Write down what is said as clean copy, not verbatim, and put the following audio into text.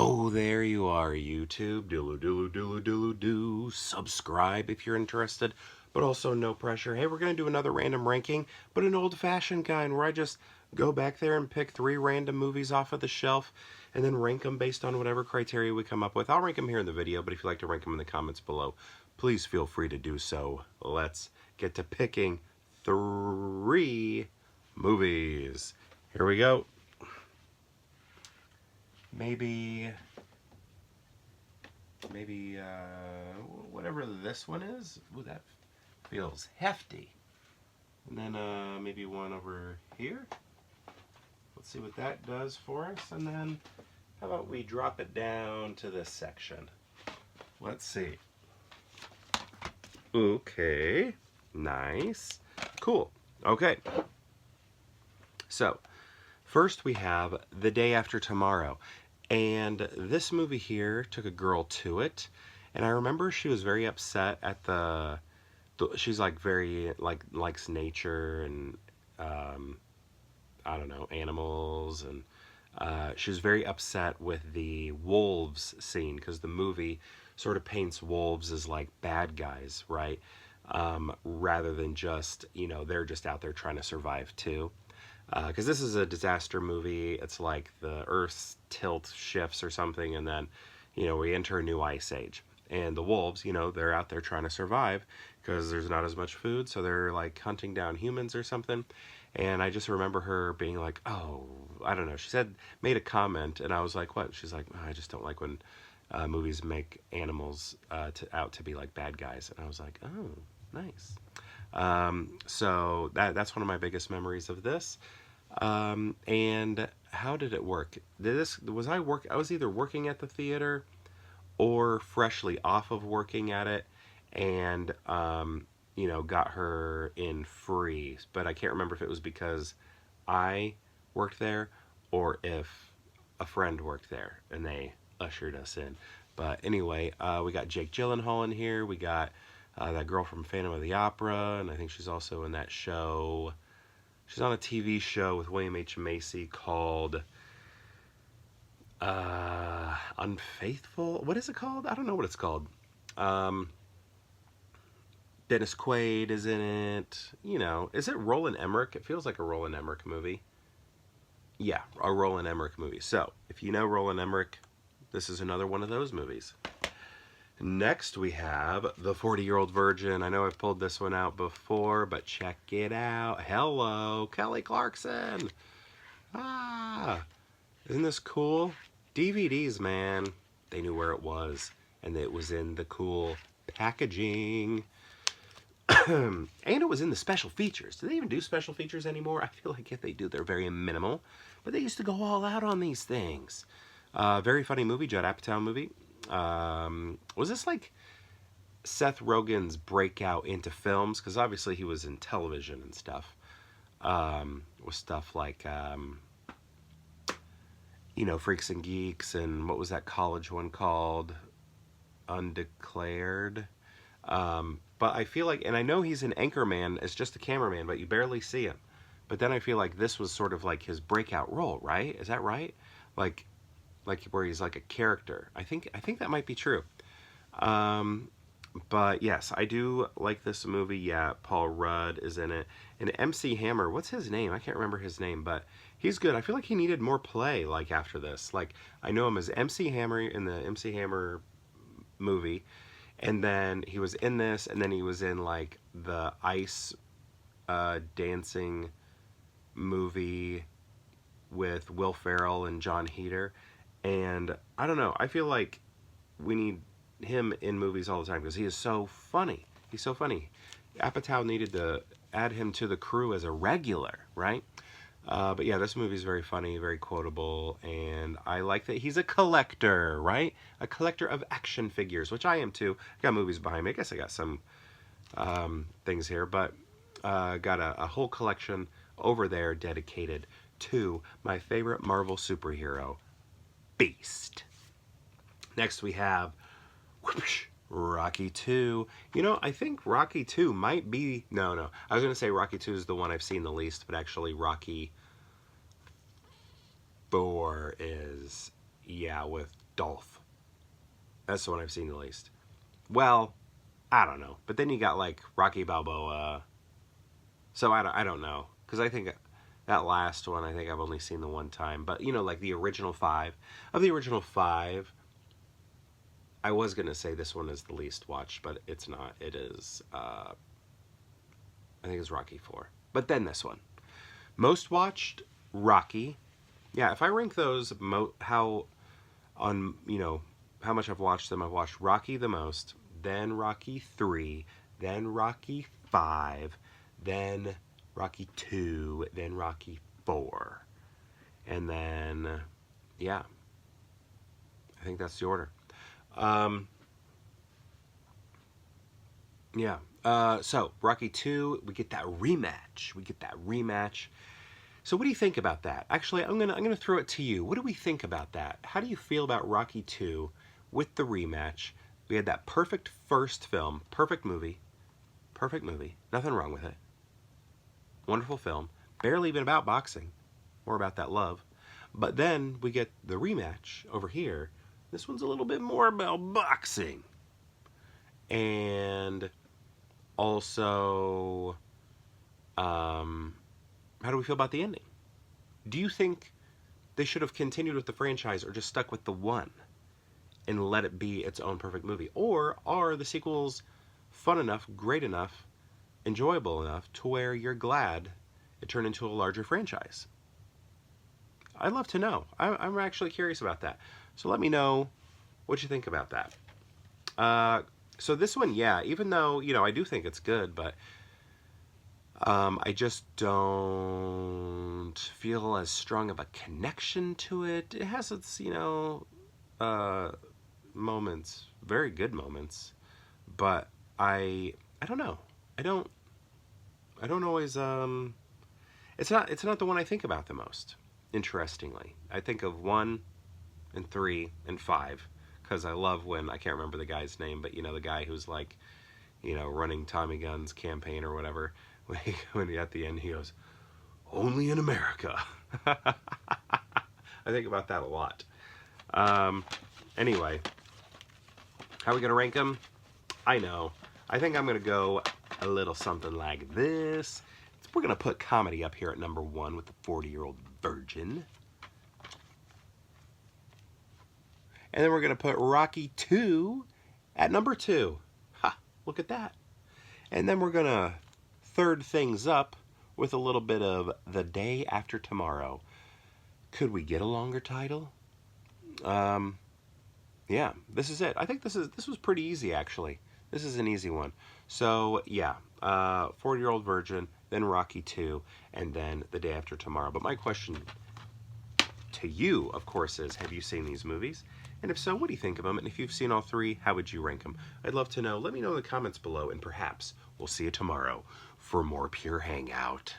Oh, there you are, YouTube. Do. Subscribe if you're interested, but also no pressure. Hey, we're going to do another random ranking, but an old-fashioned kind where I just go back there and pick 3 random movies off of the shelf and then rank them based on whatever criteria we come up with. I'll rank them here in the video, but if you'd like to rank them in the comments below, please feel free to do so. Let's get to picking 3 movies. Here we go. Maybe whatever this one is. Ooh, that feels hefty. And then maybe one over here. Let's see what that does for us. And then how about we drop it down to this section. Let's see. Okay, nice, cool. Okay, so first we have The Day After Tomorrow. And this movie here took a girl to it, and I remember she was very upset at she's like very likes nature and I don't know, animals, and she was very upset with the wolves scene because the movie sort of paints wolves as like bad guys, right? Rather than just, you know, they're just out there trying to survive too. Because this is a disaster movie. It's like the Earth's tilt shifts or something, and then, you know, we enter a new ice age. And the wolves, you know, they're out there trying to survive because there's not as much food, so they're like hunting down humans or something. And I just remember her being like, oh, I don't know. She made a comment, and I was like, what? She's like, oh, I just don't like when movies make animals out to be like bad guys. And I was like, oh, nice. So that's one of my biggest memories of this. And how did it work? I was either working at the theater or freshly off of working at it, and you know, got her in free. But I can't remember if it was because I worked there or if a friend worked there and they ushered us in. But anyway, we got Jake Gyllenhaal in here. We got that girl from Phantom of the Opera, and I think she's also in that show. She's on a TV show with William H. Macy called Unfaithful. What is it called? I don't know what it's called. Dennis Quaid is in it. You know, is it Roland Emmerich? It feels like a Roland Emmerich movie. Yeah, a Roland Emmerich movie. So, if you know Roland Emmerich, this is another one of those movies. Next, we have The 40-Year-Old Virgin. I know I've pulled this one out before, but check it out. Hello, Kelly Clarkson. Ah, isn't this cool? DVDs, man. They knew where it was, and it was in the cool packaging. And it was in the special features. Do they even do special features anymore? I feel like if they do, they're very minimal. But they used to go all out on these things. Very funny movie, Judd Apatow movie. Was this like Seth Rogen's breakout into films? Because obviously he was in television and stuff. With stuff like, you know, Freaks and Geeks, and what was that college one called? Undeclared. But I feel like, and I know he's an anchorman as just a cameraman, but you barely see him. But then I feel like this was sort of like his breakout role, right? Is that right? Like where he's like a character. I think that might be true. But yes, I do like this movie. Yeah, Paul Rudd is in it. And MC Hammer, what's his name? I can't remember his name, but he's good. I feel like he needed more play, like, after this. Like, I know him as MC Hammer in the MC Hammer movie, and then he was in this, and then he was in, like, the ice dancing movie with Will Ferrell and John Heder. And I don't know, I feel like we need him in movies all the time because he is so funny. He's so funny. Apatow needed to add him to the crew as a regular, right? But yeah, this movie is very funny, very quotable, and I like that he's a collector, right? A collector of action figures, which I am too. I got movies behind me. I guess I got some things here, but got a whole collection over there dedicated to my favorite Marvel superhero, Beast. Next we have Rocky 2. You know, I think Rocky 2 might be... No. I was going to say Rocky 2 is the one I've seen the least, but actually Rocky 4 is, yeah, with Dolph. That's the one I've seen the least. Well, I don't know. But then you got like Rocky Balboa. So I don't know. Because I think that last one, I think I've only seen the one time. But, you know, like the original five. Of the original five, I was going to say this one is the least watched, but it's not. It is, I think it's Rocky 4. But then this one. Most watched, Rocky. Yeah, if I rank those, how much I've watched them, I've watched Rocky the most, then Rocky 3, then Rocky 5, then Rocky 2, then Rocky 4. And then, yeah, I think that's the order. So Rocky 2, we get that rematch. So what do you think about that? Actually, I'm gonna throw it to you. What do we think about that? How do you feel about Rocky 2 with the rematch? We had that perfect first film, perfect movie, nothing wrong with it. Wonderful film, barely even about boxing, more about that love. But then we get the rematch over here. This one's a little bit more about boxing. And also, how do we feel about the ending? Do you think they should have continued with the franchise or just stuck with the one and let it be its own perfect movie? Or are the sequels fun enough, great enough, enjoyable enough to where you're glad it turned into a larger franchise? I'd love to know. I'm actually curious about that. So let me know what you think about that. So this one, yeah, even though, I do think it's good, but I just don't feel as strong of a connection to it. It has its, moments, very good moments, but I don't know. I don't always, it's not the one I think about the most, interestingly. I think of 1 and 3 and 5, because I love when, I can't remember the guy's name, but the guy who's like, running Tommy Gunn's campaign or whatever, when at the end he goes, "Only in America." I think about that a lot. Anyway, how are we going to rank them? I know. I think I'm going to go a little something like this. We're going to put comedy up here at number 1 with the 40-year-old virgin. And then we're going to put Rocky 2 at number 2. Ha, look at that. And then we're going to third things up with a little bit of The Day After Tomorrow. Could we get a longer title? Yeah, this is it. I think this was pretty easy, actually. This is an easy one. So, yeah, 40-year-old virgin, then Rocky 2, and then The Day After Tomorrow. But my question to you, of course, is, have you seen these movies? And if so, what do you think of them? And if you've seen all 3, how would you rank them? I'd love to know. Let me know in the comments below, and perhaps we'll see you tomorrow for more Pure Hangout.